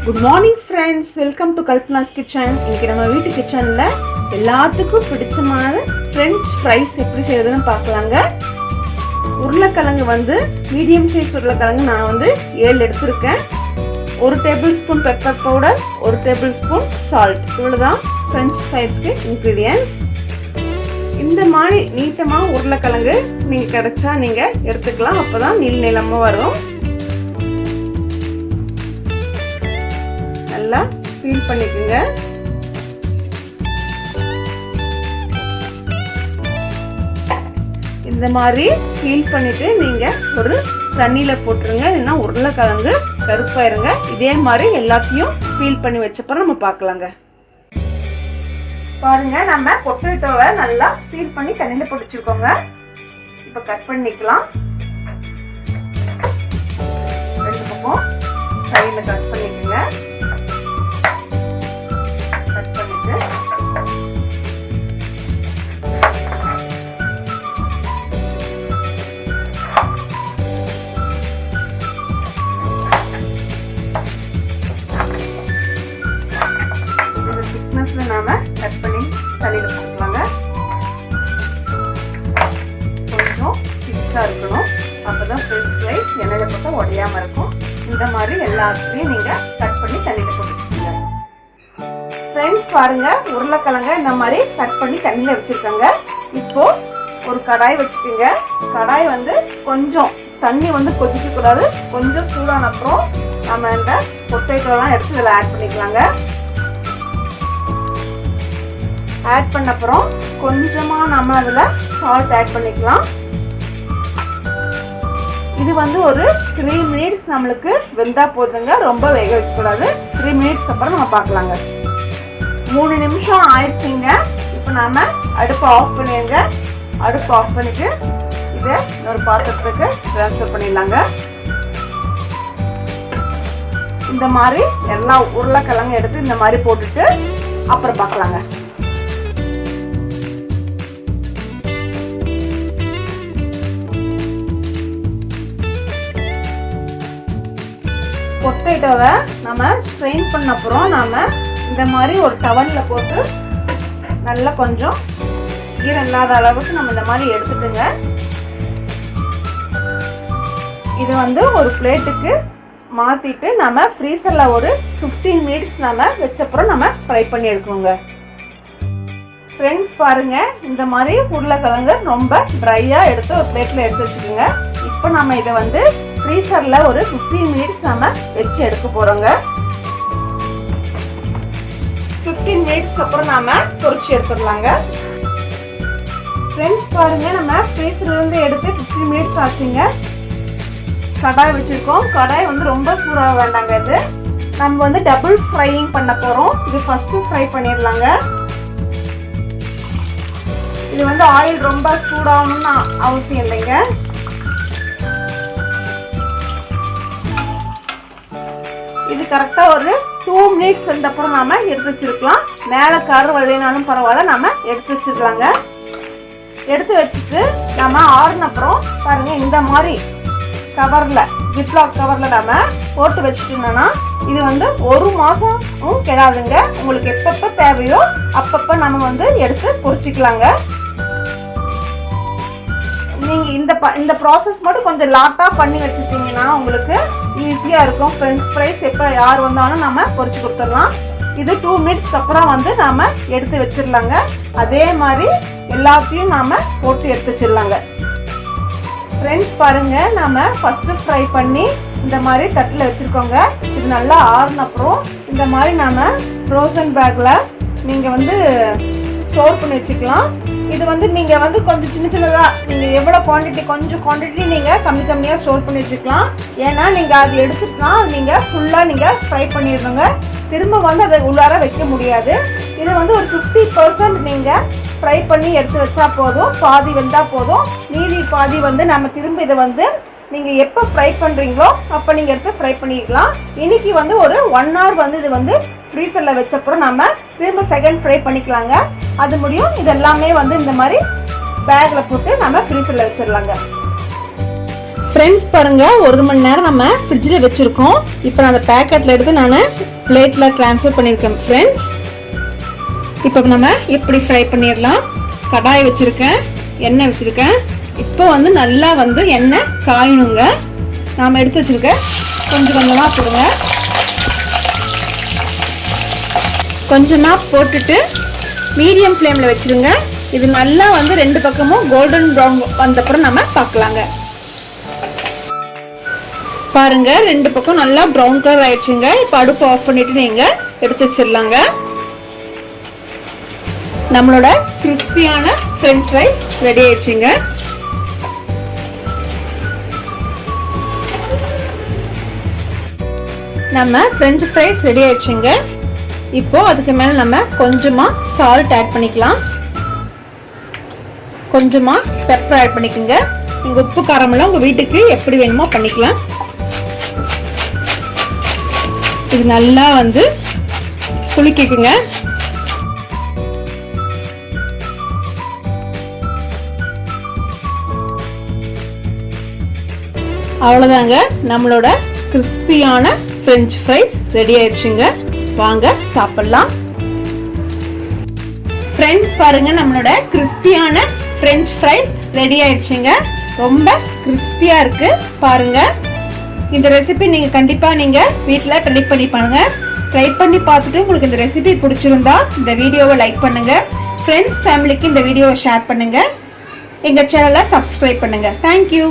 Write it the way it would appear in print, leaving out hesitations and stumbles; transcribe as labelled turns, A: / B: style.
A: Good morning friends, welcome to Kalpana's kitchen. இன்னைக்கு நம்ம வீட்டு கிச்சனில் எல்லாத்துக்கும் பிடிச்சமான ஃப்ரெஞ்ச் ஃப்ரைஸ் எப்படி செய்யறதுன்னு பார்க்கலாங்க. உருளைக்கிழங்கு வந்து மீடியம் சைஸ் உருளைக்கிழங்கு நான் வந்து 7 எடுத்திருக்கேன். 1 table spoon pepper powder, 1 table spoon salt, இவ்வளோதான் ஃப்ரெஞ்ச் ஃப்ரைஸ்க்கு இன்க்ரீடியன்ஸ். இந்த மாதிரி நீட்டமாக உருளைக்கிழங்கு நீங்கள் கிடைச்சா நீங்கள் எடுத்துக்கலாம், அப்போ தான் நீளமாக வரும். நல்லா பீல் பண்ணிக்கோங்க. இந்த மாதிரி பீல் பண்ணிட்டு நீங்க ஒரு தண்ணியில போட்டுருங்க, இல்லைன்னா உருளைக்கிழங்கு கருப்பாயிருங்க. இதே மாதிரி எல்லாத்தையும் பீல் பண்ணி வச்சப்பறம் நம்ம பார்க்கலாங்க. பாருங்க, நம்ம பொட்டேட்டோவை நல்லா பீல் பண்ணி தண்ணியில போட்டு வச்சிருக்கோங்க. இப்ப கட் பண்ணிக்கலாம். 2 பக்கம் சைடுல கட் பண்ணிக்கோங்க. நாம கட் பண்ணி தண்ணியில போட்டுக்கலாங்க. கொஞ்சம் திக்கா இருக்கணும், அப்பதான் ஃப்ரெஞ்ச் ஃப்ரைஸ் எண்ணெயில போட்டா உடையாம இருக்கும். இந்த மாதிரி எல்லாத்தையும் நீங்க கட் பண்ணி தண்ணியில போட்டுக்கோங்க. ஃப்ரெண்ட்ஸ் பாருங்க, உருளைக்கிழங்க இந்த மாதிரி கட் பண்ணி தண்ணியில வச்சிருக்காங்க. இப்போ ஒரு கடாய் வச்சுக்கோங்க. கடாய் வந்து கொஞ்சம் தண்ணி வந்து கொதிக்க கூடாது, கொஞ்சம் சூடான அப்புறம் நம்ம இந்த பொட்டேட்டோலாம் எடுத்து இதில் ஆட் பண்ணிக்கலாங்க. ஆட் பண்ண அப்புறம் கொஞ்சமா நம்ம அதில் சால்ட் ஆட் பண்ணிக்கலாம். இது வந்து ஒரு 3 மினிட்ஸ் நம்மளுக்கு வெந்தா போதுங்க, ரொம்ப வேக வைக்கக்கூடாது. 3 மினிட்ஸ்க்கு அப்புறம் நம்ம பார்க்கலாங்க. 3 நிமிஷம் ஆயிடுச்சுங்க. இப்போ நாம அடுப்பை ஆஃப் பண்ணிடுங்க. அடுப்பு ஆஃப் பண்ணிட்டு இதை ஒரு பாத்திரத்துக்கு ட்ரான்ஸ்ஃபர் பண்ணிடலாங்க. இந்த மாதிரி எல்லா உருளைக்கிழங்கு எடுத்து இந்த மாதிரி போட்டுட்டு அப்புறம் பார்க்கலாங்க. பொட்டேட்டோவை நம்ம ஸ்ட்ரெயின் பண்ண அப்புறம் நாம இந்த மாதிரி ஒரு டவல்ல போட்டு நல்லா கொஞ்சம் ஈரம் இல்லாத அளவுக்கு நம்ம இந்த மாதிரி எடுத்துட்டுங்க. இது வந்து ஒரு பிளேட்டுக்கு மாத்திட்டு நம்ம ஃப்ரீசர்ல ஒரு 15 மினிட்ஸ் நம்ம வச்சப்புறம் நம்ம ஃப்ரை பண்ணி எடுக்கணுங்க. ஃப்ரெண்ட்ஸ் பாருங்க, இந்த மாதிரி உருளைக்கிழங்கு ரொம்ப ட்ரையா எடுத்து ஒரு பிளேட்ல எடுத்து வச்சுக்கோங்க. இப்போ நம்ம இதை வந்து ஃப்ரீசர்ல ஒரு 15 மினிட்ஸ் நம்ம வச்சு எடுக்க போறோங்க. 15 மினிட்ஸ்க்கு அப்புறம் நாம பொரிச்சு எடுத்துடலாங்க. ஃப்ரெண்ட்ஸ் பாருங்க, நம்ம ஃப்ரீசர்ல இருந்து எடுத்து 15 மினிட்ஸ் ஆச்சுங்க. கடாய் வச்சிருக்கோம். கடாய் வந்து ரொம்ப சூடாக வேண்டாங்க. இது நம்ம வந்து டபுள் ஃப்ரையிங் பண்ண போறோம். இது ஃபர்ஸ்ட் ஃப்ரை பண்ணிடலாங்க. இது வந்து ஆயில் ரொம்ப சூடாகணும்னு அவசியம் இல்லைங்க. இது கரெக்டா ஒரு 2 மினிட்ஸ் வந்தப்புறம் நாம எடுத்து வச்சிருக்கலாம். மேல கரு வழினாலும் பரவாயில்ல, நாம எடுத்து வச்சிடலாங்க. எடுத்து வச்சுட்டு நம்ம ஆறுன அப்புறம் பாருங்க, இந்த மாதிரி கவர்ல, ஜிப்லாக் கவர்ல நாம போட்டு வச்சுட்டோம்னா இது வந்து 1 மாசமும் கெடாதுங்க. உங்களுக்கு எப்பப்ப தேவையோ அப்பப்ப நம்ம வந்து எடுத்து பொரிச்சிக்கலாங்க. நீங்க இந்த ப்ராசஸ் மட்டும் கொஞ்சம் லாட்டா பண்ணி வச்சுட்டீங்கன்னா உங்களுக்கு ஈஸியா இருக்கும். ஃப்ரெஞ்ச் ஃப்ரைஸ் எப்ப யார் வந்தாலும் நம்ம பொரிச்சு கொடுத்துடலாம். இது 2 மினிட்ஸ்க்கு அப்புறம் வந்து நாம எடுத்து வச்சிடலாங்க. அதே மாதிரி எல்லாத்தையும் நாம போட்டு எடுத்து வச்சிடலாங்க. ஃப்ரெண்ட்ஸ் பாருங்க, நாம ஃபர்ஸ்ட் ஃப்ரை பண்ணி இந்த மாதிரி தட்டில் வச்சிருக்கோங்க. இது நல்லா ஆறுன அப்புறம் இந்த மாதிரி நாம ஃப்ரோசன் பேக்ல நீங்க வந்து ஸ்டோர் பண்ணி வச்சுக்கலாம். இது வந்து நீங்க வந்து கொஞ்சம் சின்னதா நீங்க எவ்வளவு குவாண்டிட்டி, கொஞ்சம் குவாண்டிட்டி நீங்க கம்மியா ஸ்டோர் பண்ணி வச்சுக்கலாம். ஏன்னா நீங்க அது எடுத்துட்டா நீங்க ஃபுல்லா நீங்க ஃப்ரை பண்ணிடுங்க, திரும்ப வந்து அதை உள்ளார வைக்க முடியாது. இது வந்து ஒரு 50% நீங்க ஃப்ரை பண்ணி எடுத்து வச்சா போதும், பாதி வெந்தா போதும். மீதி பாதி வந்து நம்ம திரும்ப இதை வந்து நீங்க எப்போ ஃப்ரை பண்றீங்களோ அப்போ நீங்க எடுத்து ஃப்ரை பண்ணிக்கலாம். இன்னைக்கு வந்து ஒரு 1 hour வந்து இது வந்து ஃப்ரீசர்ல வச்சப்புறம் நம்ம திரும்ப செகண்ட் ஃப்ரை பண்ணிக்கலாங்க. அது முடியும். இது எல்லாமே வந்து இந்த மாதிரி பேக்ல போட்டு நம்ம ஃப்ரீசர்ல வச்சிடலாங்க. ஃப்ரெண்ட்ஸ் பாருங்க, 1 மணி நேரம் நம்ம ஃப்ரிட்ஜில் வச்சுருக்கோம். இப்போ நான் அந்த பேக்கெட்டில் எடுத்து நான் பிளேட்டில் ட்ரான்ஸ்ஃபர் பண்ணியிருக்கேன் ஃப்ரெண்ட்ஸ். இப்போ நம்ம எப்படி ஃப்ரை பண்ணிடலாம். கடாய் வச்சுருக்கேன், எண்ணெய் வச்சுருக்கேன். இப்போ வந்து நல்லா வந்து எண்ணெய் காயணுங்க. நாம் எடுத்து வச்சுருக்கேன் கொஞ்சம் கொஞ்சமாக போடுங்க. கொஞ்சமாக போட்டுட்டு மீடியம் ஃப்ளேமில் வச்சுருங்க. இது நல்லா வந்து 2 பக்கமும் கோல்டன் ப்ரௌன் வந்தப்புறம் நம்ம பார்க்கலாங்க. பாருங்க 2 பக்கம் நல்லா ப்ரௌன் கலர் ஆயிடுச்சுங்க. இப்போ அடுப்பு ஆஃப் பண்ணிட்டு நீங்கள் எடுத்து வச்சிடலாங்க. நம்மளோட கிறிஸ்பியான ஃப்ரெஞ்ச் ஃப்ரைஸ் ரெடி ஆயிடுச்சுங்க. நம்ம ஃப்ரெஞ்ச் ஃப்ரைஸ் ரெடி ஆயிடுச்சுங்க. இப்போ அதுக்கு மேலே நம்ம கொஞ்சமாக சால்ட் ஆட் பண்ணிக்கலாம். கொஞ்சமாக பெப்பர் ஆட் பண்ணிக்கோங்க. நீங்கள் உப்பு காரமெல்லாம் உங்கள் வீட்டுக்கு எப்படி வேணுமோ பண்ணிக்கலாம். இது நல்லா வந்து குலுக்கிக்குங்க. அவ்வளோதாங்க, நம்மளோட கிறிஸ்பியான ஃப்ரெஞ்ச் ஃப்ரைஸ் ரெடி ஆயிடுச்சுங்க. வாங்க சாப்பிடலாம். ஃப்ரெண்ட்ஸ் பாருங்க, நம்மளோட கிறிஸ்பியான ஃப்ரெஞ்ச் ஃப்ரைஸ் ரெடி ஆயிடுச்சுங்க. ரொம்ப கிறிஸ்பியா இருக்கு பாருங்க. இந்த ரெசிபி நீங்க கண்டிப்பா நீங்க வீட்டில் ட்ரை பண்ணி பாருங்க. ட்ரை பண்ணி பார்த்துட்டு உங்களுக்கு இந்த ரெசிபி பிடிச்சிருந்தா இந்த வீடியோவை லைக் பண்ணுங்க. ஃப்ரெண்ட்ஸ் ஃபேமிலிக்கு இந்த வீடியோவை ஷேர் பண்ணுங்க. எங்க சேனலை சப்ஸ்கிரைப் பண்ணுங்க. தேங்க்யூ.